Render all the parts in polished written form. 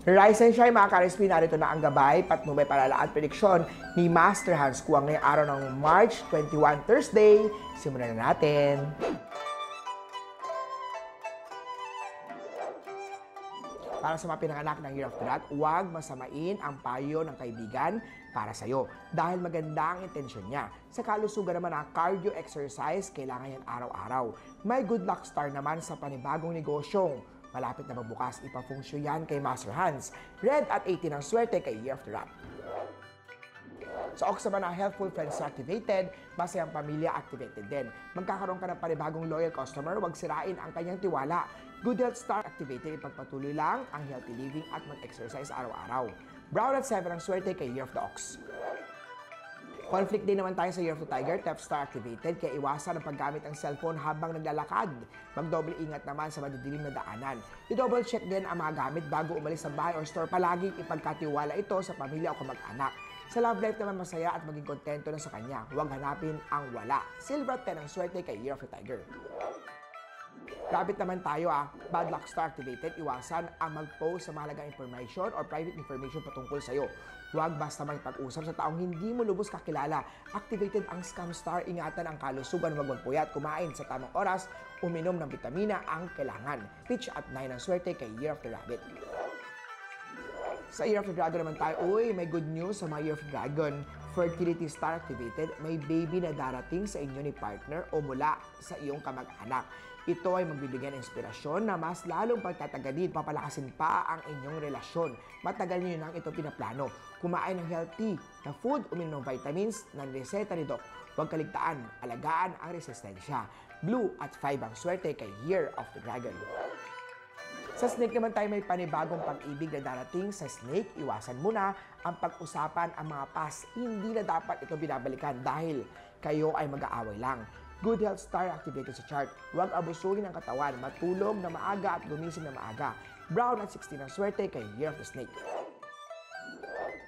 Rise and shine mga ka-RSP, narito na ang gabay, patnubay, palala at prediksyon ni Master Hans Kuang ngayong araw ng March 21, Thursday. Simulan na natin. Para sa mga pinanganak ng Year of the Rat, huwag masamain ang payo ng kaibigan para sa'yo dahil maganda ang intensyon niya. Sa kalusugan naman ng cardio exercise, kailangan yan araw-araw. May good luck star naman sa panibagong negosyong malapit na magbukas, ipafunksyo yan kay Master Hans. Red at 18 ang swerte kay Year of the Rat. Sa Ox naman ang helpful friends activated, masayang pamilya activated din. Magkakaroon ka ng panibagong loyal customer, huwag sirain ang kanyang tiwala. Good health star activated, ipagpatuloy lang ang healthy living at mag-exercise araw-araw. Brown at 7 ang swerte kay Year of the Ox. Conflict din naman tayo sa Year of the Tiger, Theft Star activated, kaya iwasan ang paggamit ng cellphone habang naglalakad. Magdoble ingat naman sa madidilim na daanan. I-double check din ang mga gamit bago umalis sa bahay or store. Palaging ipagkatiwala ito sa pamilya o kamag-anak. Sa love life naman masaya at maging kontento na sa kanya. Huwag hanapin ang wala. Silver at 10 ang swerte kay Year of the Tiger. Rabbit naman tayo bad luck star activated, iwasan ang mag-post sa mahalagang information or private information patungkol sa'yo. Huwag basta makipag-usap sa taong hindi mo lubos kakilala. Activated ang scam star, ingatan ang kalusugan, huwag magpuyat, kumain sa tamang oras, uminom ng vitamina ang kailangan. Pitch at 9 ang swerte kay Year of the Rabbit. Sa Year of the Dragon naman tayo, may good news sa mga Year of the Dragon. Fertility star activated, may baby na darating sa inyo ni partner o mula sa iyong kamag-anak. Ito ay magbibigay ng inspirasyon na mas lalong pagtatagalid, papalakasin pa ang inyong relasyon. Matagal niyo nang ito pinaplano. Kumain ng healthy na food, uminom ng vitamins ng reseta ni Doc. Huwag kaligtaan, alagaan ang resistensya. Blue at 5 ang swerte kay Year of the Dragon. Sa snake naman tayo, may panibagong pag-ibig na darating. Sa snake, iwasan muna ang pag-usapan ang mga past. Hindi na dapat ito binabalikan dahil kayo ay mag-aaway lang. Good health star activated sa chart. Huwag abusuhin ang katawan, matulog na maaga at gumising na maaga. Brown at 16 ang swerte kay Year of the Snake.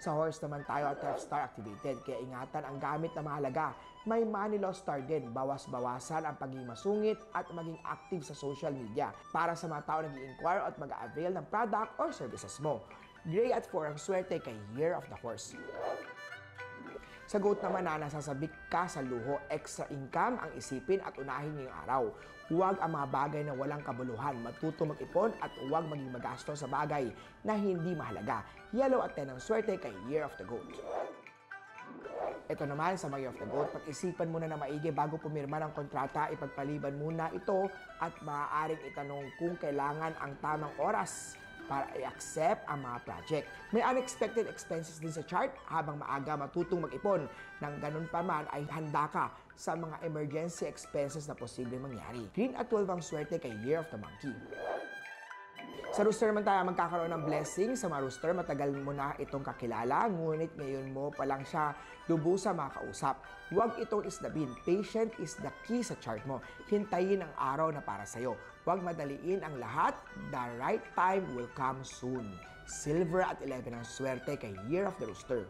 Sa horse naman tayo at 12 star activated, kaya ingatan ang gamit na mahalaga. May money loss star din, bawas-bawasan ang pagiging masungit at maging active sa social media para sa mga tao nag-i-inquire at mag-avail ng product or services mo. Gray at 4 ang swerte kay Year of the Horse. Sa goat naman na nasasabik ka sa luho, extra income ang isipin at unahin ngayong araw. Huwag ang mga bagay na walang kabuluhan, matuto mag-ipon at huwag maging magastos sa bagay na hindi mahalaga. Yellow at 10 ang swerte kay Year of the Goat. Ito naman sa mga Year of the Goat, pag-isipan muna na maigi bago pumirma ng kontrata, ipagpaliban muna ito at maaaring itanong kung kailangan ang tamang oras para i-accept ang mga project. May unexpected expenses din sa chart habang maaga matutong mag-ipon. Nang ganun pa man ay handa ka sa mga emergency expenses na posibleng mangyari. Green at 12 ang swerte kay Year of the Monkey. Sa rooster naman tayo magkakaroon ng blessing. Sa mga rooster, matagal mo na itong kakilala, ngunit ngayon mo pa lang siya lubusa makausap. Huwag itong isnabin. Patient is the key sa chart mo. Hintayin ang araw na para sa'yo. Huwag madaliin ang lahat. The right time will come soon. Silver at 11 ang swerte kay Year of the Rooster.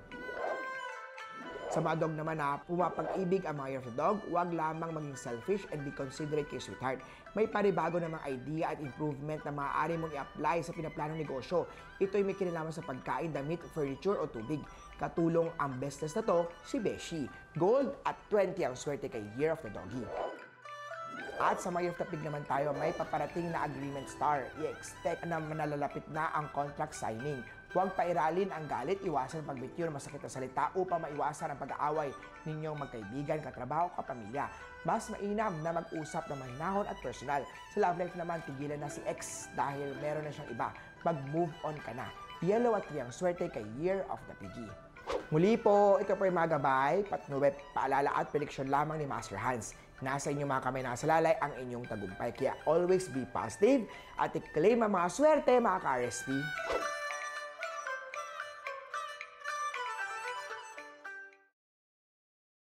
Sa mga dog naman na pumapag-ibig ang mga Year of the Dog, huwag lamang maging selfish and be considerate kay sweetheart. May panibago namang idea at improvement na maaari mong i-apply sa pinaplanong negosyo. Ito'y may kinalaman sa pagkain, damit, furniture o tubig. Katulong ang business na to, si Beshi. Gold at 20 ang swerte kay Year of the Doggy. At sa mga Year of the Pig naman tayo, may paparating na agreement star. I-expect na nalalapit na ang contract signing. Huwag pairalin ang galit, iwasan pagbitiw ng masakit na salita upang maiwasan ang pag-aaway ninyong magkaibigan, katrabaho, kapamilya. Mas mainam na mag-usap ng mahinahon at personal. Sa love life naman, tigilan na si ex dahil meron na siyang iba. Mag-move on ka na. Yellow at 3 ang swerte kay Year of the Piggy. Muli po, ito po yung mga gabay, patnubay, paalala at prediksyon lamang ni Master Hans. Nasa inyong mga kamay, nasa lalay ang inyong tagumpay. Kaya always be positive at i-claim ang mga swerte, mga ka-RSP.